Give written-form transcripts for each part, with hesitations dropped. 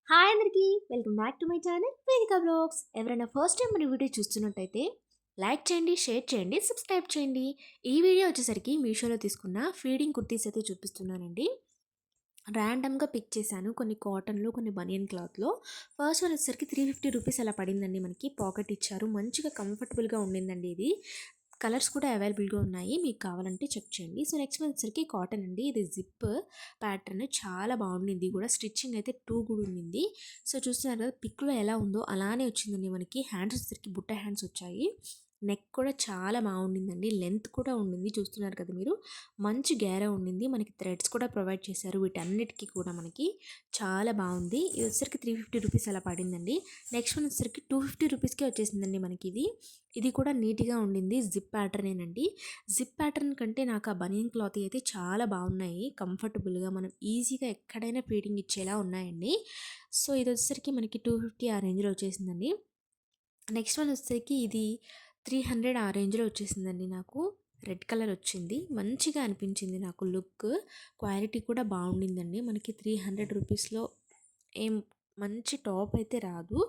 Hi అందరికీ welcome back to my channel వేదిక blogs. ఎవరైనా ఫస్ట్ టైం మన వీడియో చూస్తున్నట్టయితే లైక్ చేయండి, షేర్ చేయండి, సబ్స్క్రైబ్ చేయండి. ఈ వీడియో వచ్చేసరికి మీషోలో తీసుకున్న ఫీడింగ్ కుర్తీస్ అయితే చూపిస్తున్నానండి. ర్యాండమ్గా పిక్ చేశాను, కొన్ని కాటన్లో కొన్ని బనియన్ క్లాత్లో. ఫస్ట్ వన్ వచ్చేసరికి 350 రూపీస్ అలా పడిందండి. మనకి పాకెట్ ఇచ్చారు, మంచిగా కంఫర్టబుల్గా ఉండిందండి. ఇది కలర్స్ కూడా అవైలబుల్గా ఉన్నాయి, మీకు కావాలంటే చెక్ చేయండి. సో నెక్స్ట్ వచ్చేసరికి కాటన్ అండి. ఇది జిప్ ప్యాటర్న్ చాలా బాగుంది. ఇది కూడా స్టిచ్చింగ్ అయితే కూడా ఉండింది. సో చూస్తున్నారు కదా పిక్లో ఎలా ఉందో అలానే వచ్చిందండి. మనకి హ్యాండ్స్ వచ్చేసరికి బుట్ట హ్యాండ్స్ వచ్చాయి. నెక్ కూడా చాలా బాగుండిందండి, లెంత్ కూడా ఉండింది. చూస్తున్నారు కదా మీరు, మంచి గేర ఉండింది. మనకి థ్రెడ్స్ కూడా ప్రొవైడ్ చేశారు. వీటన్నిటికీ కూడా మనకి చాలా బాగుంది. ఇది వచ్చేసరికి 350 రూపీస్ అలా పడిందండి. నెక్స్ట్ వన్ వచ్చేసరికి 250 రూపీస్కే వచ్చేసిందండి మనకి ఇది. ఇది కూడా నీట్గా ఉండింది, జిప్ ప్యాటర్నేనండి. జిప్ ప్యాటర్న్ కంటే నాకు ఆ బనియన్ క్లాత్ అయితే చాలా బాగున్నాయి. కంఫర్టబుల్గా మనం ఈజీగా ఎక్కడైనా ఫీడింగ్ ఇచ్చేలా ఉన్నాయండి. సో ఇది వచ్చేసరికి మనకి 250 ఆ రేంజ్లో వచ్చేసిందండి. నెక్స్ట్ వన్ వచ్చేసరికి ఇది 300 ఆ రేంజ్లో వచ్చేసిందండి. నాకు రెడ్ కలర్ వచ్చింది, మంచిగా అనిపించింది నాకు. లుక్ క్వాలిటీ కూడా బాగుండిందండి. మనకి 300 రూపీస్లో ఏం మంచి టాప్ అయితే రాదు,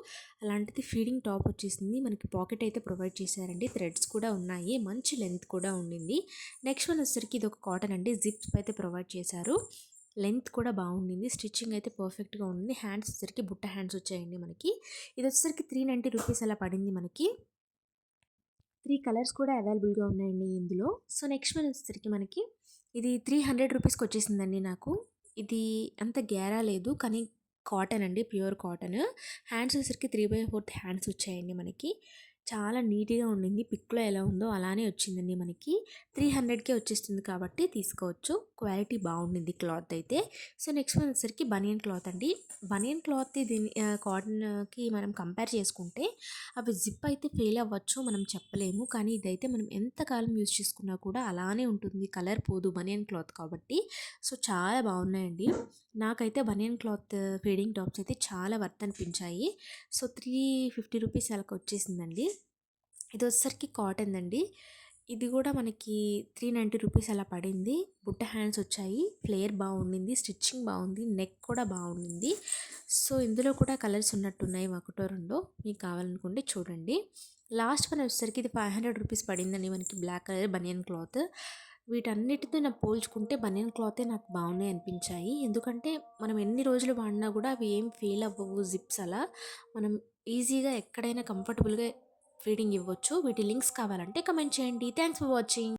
అలాంటిది ఫీడింగ్ టాప్ వచ్చేసింది. మనకి పాకెట్ అయితే ప్రొవైడ్ చేశారండి, థ్రెడ్స్ కూడా ఉన్నాయి, మంచి లెంత్ కూడా ఉండింది. నెక్స్ట్ వన్ వచ్చేసరికి ఇది ఒక కాటన్ అండి. జిప్స్ అయితే ప్రొవైడ్ చేశారు, లెంత్ కూడా బాగుండింది, స్టిచ్చింగ్ అయితే పర్ఫెక్ట్గా ఉంది. హ్యాండ్స్ వచ్చేసరికి బుట్ట హ్యాండ్స్ వచ్చాయండి మనకి. ఇది వచ్చేసరికి 390 రూపీస్ అలా పడింది మనకి. 3 కలర్స్ కూడా అవైలబుల్గా ఉన్నాయండి ఇందులో. సో నెక్స్ట్ వన్ వచ్చేసరికి మనకి ఇది 300 రూపీస్కి వచ్చేసిందండి నాకు. ఇది అంత గేరా లేదు కానీ కాటన్ అండి, ప్యూర్ కాటన్. హ్యాండ్స్ వచ్చేసరికి 3/4 హ్యాండ్స్ వచ్చాయండి మనకి. చాలా నీట్గా ఉండింది, పిక్లో ఎలా ఉందో అలానే వచ్చిందండి మనకి. 300కే వచ్చేస్తుంది కాబట్టి తీసుకోవచ్చు. క్వాలిటీ బాగుండింది క్లాత్ అయితే. సో నెక్స్ట్ వన్ వచ్చేసరికి బనియన్ క్లాత్ అండి. బనియన్ క్లాత్ దీని కాటన్కి మనం కంపేర్ చేసుకుంటే అవి జిప్ అయితే ఫెయిల్ అవ్వచ్చు, మనం చెప్పలేము. కానీ ఇదైతే మనం ఎంతకాలం యూజ్ చేసుకున్నా కూడా అలానే ఉంటుంది, కలర్ పోదు, బనియన్ క్లాత్ కాబట్టి. సో చాలా బాగున్నాయండి. నాకైతే బనియన్ క్లాత్ ఫీడింగ్ టాప్స్ అయితే చాలా వర్త్ అనిపించాయి. సో 350 రూపీస్ అలా వచ్చేసిందండి. ఇది వచ్చేసరికి కాటన్ అండి. ఇది కూడా మనకి 390 రూపీస్ అలా పడింది. బుట్ట హ్యాండ్స్ వచ్చాయి, ఫ్లేర్ బాగుండింది, స్టిచ్చింగ్ బాగుంది, నెక్ కూడా బాగుండింది. సో ఇందులో కూడా కలర్స్ ఉన్నట్టున్నాయి, ఒకటో రెండో, మీకు కావాలనుకుంటే చూడండి. లాస్ట్ వన్ వచ్చేసరికి ఇది 500 రూపీస్ పడిందండి మనకి. బ్లాక్ కలర్ బనియన్ క్లాత్. వీటన్నిటితో నాకు పోల్చుకుంటే బనియన్ క్లాతే నాకు బాగున్నాయి అనిపించాయి. ఎందుకంటే మనం ఎన్ని రోజులు వాడినా కూడా అవి ఏం ఫెయిల్ అవ్వవు. జిప్స్ అలా మనం ఈజీగా ఎక్కడైనా కంఫర్టబుల్గా ఫీడింగ్ ఇవ్వచ్చు. వీటి లింక్స్ కావాలంటే కమెంట్ చేయండి. Thanks for watching.